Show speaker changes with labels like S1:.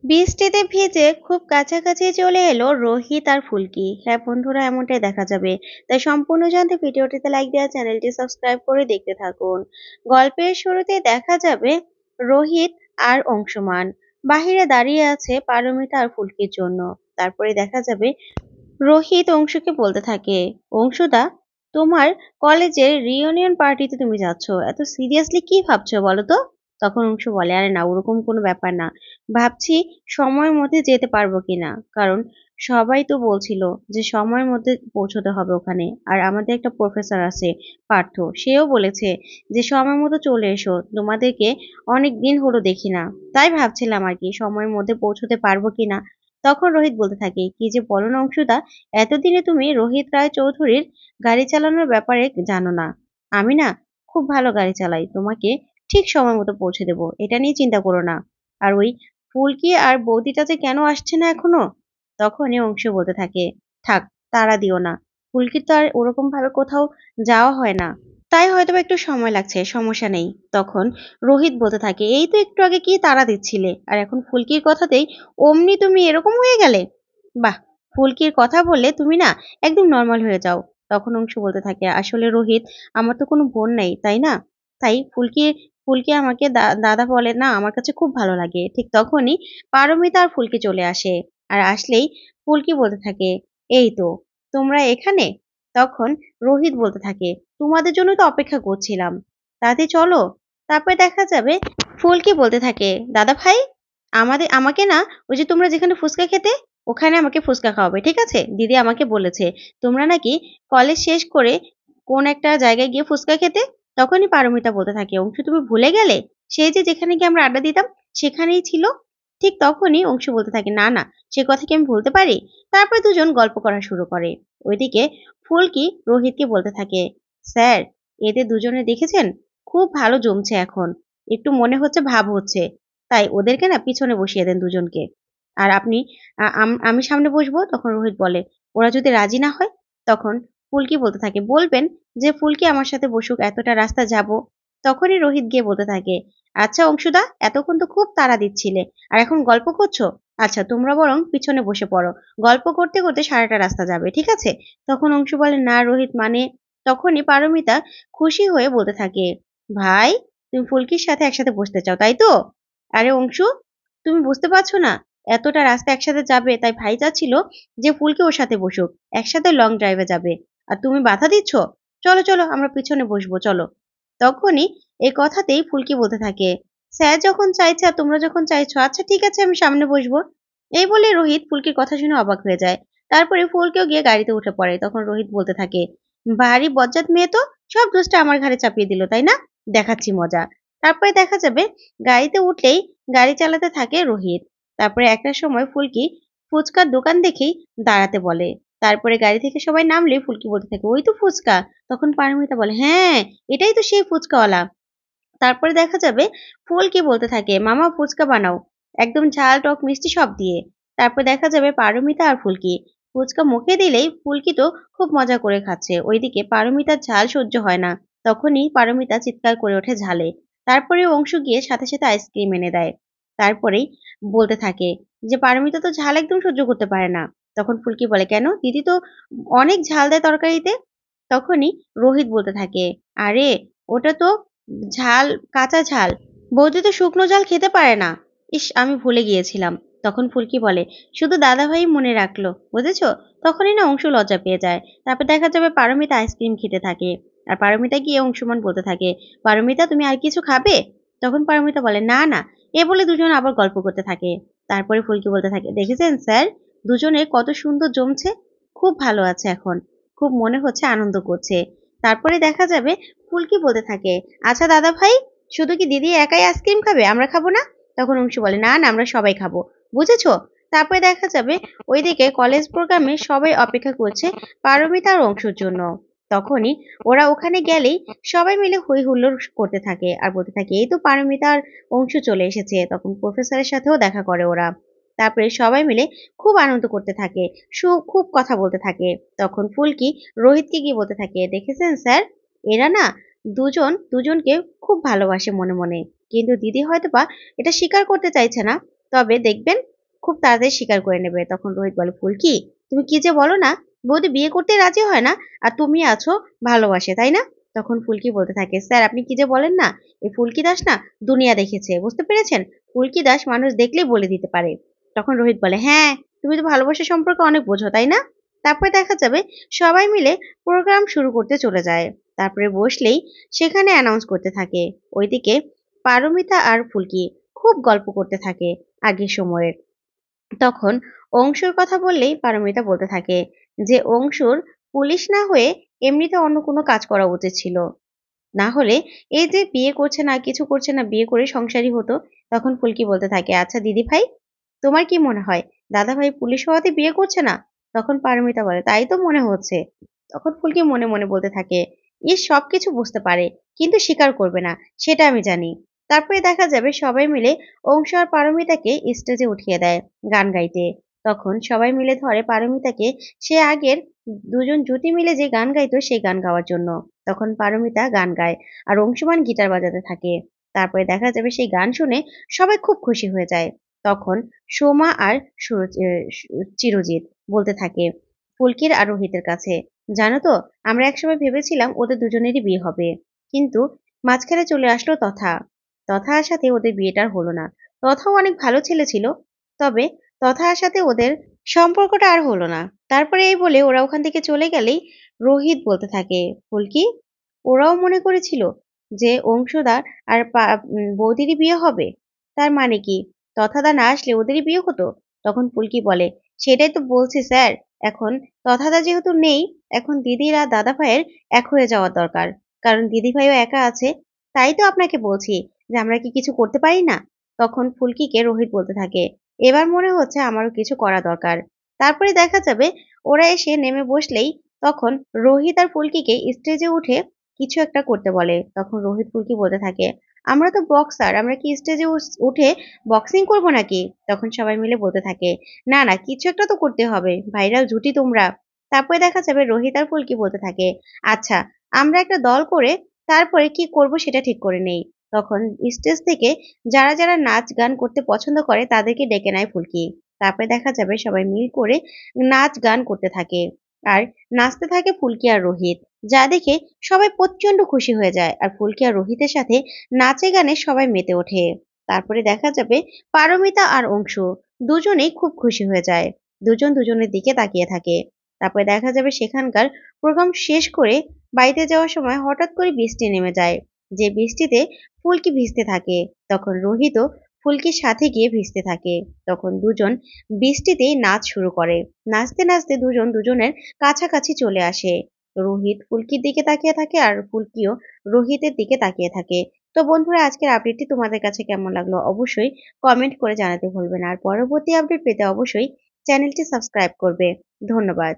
S1: বৃষ্টিতে ভিজে খুব কাছাকাছি চলে এলো রোহিত আর ফুলকি। হ্যাঁ বন্ধুরা, এমনটাই দেখা যাবে। তাই সম্পূর্ণ জানতে ভিডিওটিতে লাইক দেওয়া, চ্যানেলটি সাবস্ক্রাইব করে দেখতে থাকুন। গল্পের শুরুতে দেখা যাবে রোহিত আর অংশুমান বাহিরে দাঁড়িয়ে আছে পারমিতা আর ফুলকির জন্য। তারপরে দেখা যাবে রোহিত অংশুকে বলতে থাকে, অংশুদা, তোমার কলেজের রিইউনিয়ন পার্টিতে তুমি যাচ্ছ, এত সিরিয়াসলি কি ভাবছো বলো তো? তখন অংশু বলে, আরে না, ওরকম কোনো ব্যাপার না, ভাবছি সময়ের মধ্যে যেতে পারবো কিনা। কারণ সবাই তো বলছিল যে সময়ের মধ্যে পৌঁছতে হবে ওখানে, আর আমাদের একটা প্রফেসর আছে পার্থ, সেও বলেছে যে সময় মতো চলে এসো, তোমাদেরকে অনেক দিন হলো দেখি না। তাই ভাবছিলাম আর কি সময়ের মধ্যে পৌঁছতে পারবো কিনা। তখন রোহিত বলতে থাকে, কি যে বলো না অংশুদা, এতদিনে তুমি রোহিত রায় চৌধুরীর গাড়ি চালানোর ব্যাপারে জানো না। আমি না খুব ভালো গাড়ি চালাই, তোমাকে ঠিক সময় মতো পৌঁছে দেবো, এটা নিয়ে চিন্তা করো না। আর ওই ফুলকি আর বৌদিটা যে কেন আসছে না এখনো? তখনই অংশ বলতে থাকে, থাক, তাড়া দিও না, ফুলকির তো আর ওরকম ভাবে কোথাও যাওয়া হয় না, তাই হয়তো একটু সময় লাগছে, সমস্যা নেই। তখন রোহিত বলতে থাকে, এই তো একটু আগে কি তাড়া দিচ্ছিলে, আর এখন ফুলকির কথাতেই অমনি তুমি এরকম হয়ে গেলে? বাহ, ফুলকির কথা বললে তুমি না একদম নর্মাল হয়ে যাও। তখন অংশু বলতে থাকে, আসলে রোহিত, আমার তো কোনো বোন নেই, তাই না? তাই ফুলকি ফুলকি আমাকে দাদা বলে না, আমার কাছে খুব ভালো লাগে। ঠিক তখনই পারমিতা আর ফুলকি চলে আসে। আর আসলেই ফুলকি বলতে থাকে, এই তো তোমরা এখানে। তখন রোহিত বলতে থাকে, তোমাদের জন্য তো অপেক্ষা করছিলাম, তাতে চলো। তারপরে দেখা যাবে ফুলকি বলতে থাকে, দাদা ভাই, আমাকে না, ওই যে তোমরা যেখানে ফুচকা খেতে, ওখানে আমাকে ফুচকা খাওয়াবে, ঠিক আছে? দিদি আমাকে বলেছে তোমরা নাকি কলেজ শেষ করে কোন একটা জায়গায় গিয়ে ফুচকা খেতে। তখনই পারমিতা বলতে থাকে, অংশু তুমি ভুলে গেলে, সেই যে যেখানে গিয়ে আমরা আড্ডা দিতাম, সেখানেই ছিল। ঠিক তখনই অংশু বলতে থাকে, না না, সে কথা কি আমি ভুলতে পারি। তারপরে দুজন গল্প করা শুরু করে। ওইদিকে ফুলকি রোহিতকে বলতে থাকে, স্যার, এদের দুজনে দেখেছেন, খুব ভালো জমছে এখন, একটু মনে হচ্ছে ভাব হচ্ছে, তাই ওদেরকে না পিছনে বসিয়ে দেন দুজনকে। আর আপনি আমি সামনে বসবো। তখন রোহিত বলে, ওরা যদি রাজি না হয়? তখন ফুলকি বলতে থাকে, বলবেন যে ফুলকি আমার সাথে বসুক, এতটা রাস্তা যাব। তখনই রোহিত গিয়ে বলতে থাকে, আচ্ছা অংশুদা, এতক্ষণ তো খুব তাড়া দিচ্ছিলে, আর এখন গল্প করছো? আচ্ছা তোমরা বরং পিছনে বসে পড়ো, গল্প করতে করতে সারাটা রাস্তা যাবে, ঠিক আছে? তখন অংশু বলে, না রোহিত, মানে। তখনই পারমিতা খুশি হয়ে বলতে থাকে, ভাই, তুমি ফুলকির সাথে একসাথে বসতে চাও, তাই তো? আরে অংশু, তুমি বুঝতে পারছো না, এতটা রাস্তা একসাথে যাবে, তাই ভাই চাচ্ছিল যে ফুলকে ওর সাথে বসুক, একসাথে লং ড্রাইভে যাবে, আর তুমি বাধা দিচ্ছ। চলো চলো, আমরা পিছনে বসবো, চলো। তখনই এই কথাতেই ফুলকি বলতে থাকে, স্যার যখন চাইছে আর তোমরা যখন চাইছো, আচ্ছা ঠিক আছে, আমি সামনে বসবো। এই বলে রোহিত ফুলকির কথা শুনে অবাক হয়ে যায়। তারপরে ফুলকেও গিয়ে গাড়িতে উঠে পড়ে। তখন রোহিত বলতে থাকে, ভারী বজ্জাত মেয়ে তো, সব দোষটা আমার ঘাড়ে চাপিয়ে দিল, তাই না? দেখাচ্ছি মজা। তারপরে দেখা যাবে গাড়িতে উঠলেই গাড়ি চালাতে থাকে রোহিত। তারপরে একটা সময় ফুলকি ফুচকার দোকান দেখেই দাঁড়াতে বলে। তারপরে গাড়ি থেকে সবাই নামলে ফুলকি বলতে থাকে, ওই তো ফুচকা। তখন পারমিতা বলে, হ্যাঁ, এটাই তো সেই ফুচকাওয়ালা। তারপরে দেখা যাবে ফুলকি বলতে থাকে, মামা ফুচকা বানাও, একদম ঝাল টক মিষ্টি সব দিয়ে। তারপর দেখা যাবে পারমিতা আর ফুলকি ফুচকা মুখে দিলেই ফুলকি তো খুব মজা করে খাচ্ছে, ওইদিকে পারমিতার ঝাল সহ্য হয় না। তখনই পারমিতা চিৎকার করে ওঠে ঝালে। তারপরে অংশু গিয়ে সাথে সাথে আইসক্রিম এনে দেয়। তারপরেই বলতে থাকে যে পারমিতা তো ঝাল একদম সহ্য করতে পারে না। তখন ফুলকি বলে, কেন, দিদি তো অনেক ঝাল দেয় তরকারিতে। তখনই রোহিত বলতে থাকে, আরে ওটা তো ঝাল, কাঁচা ঝাল, বৌদি তো শুকনো ঝাল খেতে পারে না। ইস, আমি ভুলে গিয়েছিলাম। তখন ফুলকি বলে, শুধু দাদাভাই মনে রাখলো, বুঝেছো? তখনই না অংশু লজ্জা পেয়ে যায়। তারপর দেখা যাবে পারমিতা আইসক্রিম খেতে থাকে। আর পারমিতা গিয়ে অংশুমান বলতে থাকে, পারমিতা তুমি আর কিছু খাবে? তখন পারমিতা বলে, না না। এ বলে দুজন আবার গল্প করতে থাকে। তারপরে ফুলকি বলতে থাকে, দেখেছেন স্যার, দুজনে কত সুন্দর জমছে, খুব ভালো আছে এখন, খুব মনে হচ্ছে আনন্দ করছে। তারপরে দেখা যাবে ফুলকি বলতে থাকে, আচ্ছা দাদা ভাই, শুধু কি দিদি একাই আইসক্রিম খাবে, আমরা খাবো না? তখন অংশু বলে, না না, আমরা সবাই খাবো, বুঝেছো? তারপরে দেখা যাবে ওইদিকে কলেজ প্রোগ্রামে সবাই অপেক্ষা করছে পারমিতা আর অংশুর জন্য। তখনই ওরা ওখানে গেলেই সবাই মিলে হই হুল্লোড় করতে থাকে আর বলতে থাকে, এই তো পারমিতা আর অংশু চলে এসেছে। তখন প্রফেসরের সাথেও দেখা করে ওরা। তারপরে সবাই মিলে খুব আনন্দ করতে থাকে, খুব কথা বলতে থাকে। তখন ফুলকি রোহিতকে গিয়ে বলতে থাকে, দেখেছেন স্যার, এরা না দুজন দুজনকে খুব ভালোবাসে মনে মনে, কিন্তু দিদি হয়তোবা এটা স্বীকার করতে চাইছে না। তবে দেখবেন খুব তাড়াতাড়ি স্বীকার করে নেবে। তখন রোহিত বলে, ফুলকি তুমি কি যে বলো না, বৌদি বিয়ে করতে রাজি হয় না, আর তুমি আছো ভালোবাসে, তাই না? তখন ফুলকি বলতে থাকে, স্যার আপনি কি যে বলেন না, এই ফুলকি দাস না দুনিয়া দেখেছে, বুঝতে পেরেছেন? ফুলকি দাস মানুষ দেখলেই বলে দিতে পারে। তখন রোহিত বলে, হ্যাঁ, তুমি তো ভালোবাসা সম্পর্কে অনেক বোঝো, তাই না? তারপরে দেখা যাবে সবাই মিলে প্রোগ্রাম শুরু করতে চলে যায়। তারপরে বসলেই সেখানে অ্যানাউন্স করতে থাকে। ওইদিকে পারমিতা আর ফুলকি খুব গল্প করতে থাকে আগের সময়ের। তখন অংশুর কথা বললেই পারমিতা বলতে থাকে যে অংশুর পুলিশ না হয়ে এমনিতে অন্য কোনো কাজ করা উচিত ছিল। না হলে এই যে বিয়ে করছে না, কিছু করছে না, বিয়ে করে সংসারী হতো। তখন ফুলকি বলতে থাকে, আচ্ছা দিদি ভাই, তোমার কি মনে হয় দাদা ভাই পুলিশ হওয়াতে বিয়ে করছে না? তখন পারমিতা বলে, তাই তো মনে হচ্ছে। তখন ফুলকি মনে মনে বলতে থাকে, ইস সবকিছু বুঝতে পারে কিন্তু স্বীকার করবে না, সেটা আমি জানি। তারপরে দেখা যাবে সবাই মিলে অংশ আর পারমিতাকে স্টেজে উঠিয়ে দেয় গান গাইতে। তখন সবাই মিলে ধরে পারমিতাকে সে আগের দুজন জুটি মিলে যে গান গাইতো সেই গান গাওয়ার জন্য। তখন পারমিতা গান গায় আর অংশুমান গিটার বাজাতে থাকে। তারপরে দেখা যাবে সেই গান শুনে সবাই খুব খুশি হয়ে যায়। তখন সোমা আর চিরজিৎ বলতে থাকে ফুলকির আর রোহিতের কাছে, জানো তো আমরা একসময় ভেবেছিলাম ওদের দুজনেরই বিয়ে হবে, কিন্তু মাঝখানে চলে আসলো তথা। তথার সাথে ওদের বিয়েটার হলো না। তথাও অনেক ভালো ছেলে ছিল, তবে তথার সাথে ওদের সম্পর্কটা আর হলো না। তারপরে এই বলে ওরা ওখান থেকে চলে গেলেই রোহিত বলতে থাকে, ফুলকি ওরাও মনে করেছিল যে অংশদার আর বৌদিরই বিয়ে হবে, তার মানে কি তথাদা না আসলে ওদেরই বিয়ে হতো? তখন ফুলকি বলে, সেটাই তো বলছি স্যার, এখন তথাদা যেহেতু নেই, এখন দিদির আর দাদা ভাইয়ের এক হয়ে যাওয়ার দরকার। কারণ দিদি ভাইও একা আছে। তাই তো আপনাকে বলছি যে আমরা কি কিছু করতে পারি না? তখন ফুলকিকে রোহিত বলতে থাকে, এবার মনে হচ্ছে আমারও কিছু করা দরকার। তারপরে দেখা যাবে ওরা এসে নেমে বসলেই তখন রোহিত আর ফুলকিকে স্টেজে উঠে কিছু একটা করতে বলে। তখন রোহিত ফুলকি বলতে থাকে, আমরা তো বক্সার, আমরা কি স্টেজে উঠে বক্সিং করব নাকি? তখন সবাই মিলে বলতে থাকে, না না কিছু একটা তো করতে হবে, ভাইরাল জুটি তোমরা। তারপরে দেখা যাবে রোহিত আর ফুলকি বলতে থাকে, আচ্ছা আমরা একটা দল করে তারপরে কি করব সেটা ঠিক করে নেই। তখন স্টেজ থেকে যারা যারা নাচ গান করতে পছন্দ করে তাদেরকে ডেকে নেয় ফুলকি। তারপরে দেখা যাবে সবাই মিল করে নাচ গান করতে থাকে আর নাচতে থাকে ফুলকি আর রোহিত, যা দেখে সবাই প্রচন্ড খুশি হয়ে যায় আর ফুলকি আর রোহিতের সাথে নাচে গানে সবাই মেতে ওঠে। তারপরে দেখা যাবে পারমিতা আর অংশু দুজনেই খুব খুশি হয়ে যায়, দুজন দুজনের দিকে তাকিয়ে থাকে। তারপরে দেখা যাবে সেখানকার প্রোগ্রাম শেষ করে বাড়িতে যাওয়ার সময় হঠাৎ করে বৃষ্টি নেমে যায়, যে বৃষ্টিতে ফুলকি ভিজতে থাকে। তখন রোহিতও ফুলকির সাথে গিয়ে ভিজতে থাকে। তখন দুজন বৃষ্টিতেই নাচ শুরু করে। নাচতে নাচতে দুজন দুজনের কাছাকাছি চলে আসে। রোহিত ফুলকির দিকে তাকিয়ে থাকে আর ফুলকিও রোহিতের দিকে তাকিয়ে থাকে। তো বন্ধুরা আজকের আপডেটটি তোমাদের কাছে কেমন লাগলো অবশ্যই কমেন্ট করে জানাতে ভুলবে না। আর পরবর্তী আপডেট পেতে অবশ্যই চ্যানেলটি সাবস্ক্রাইব করবে। ধন্যবাদ।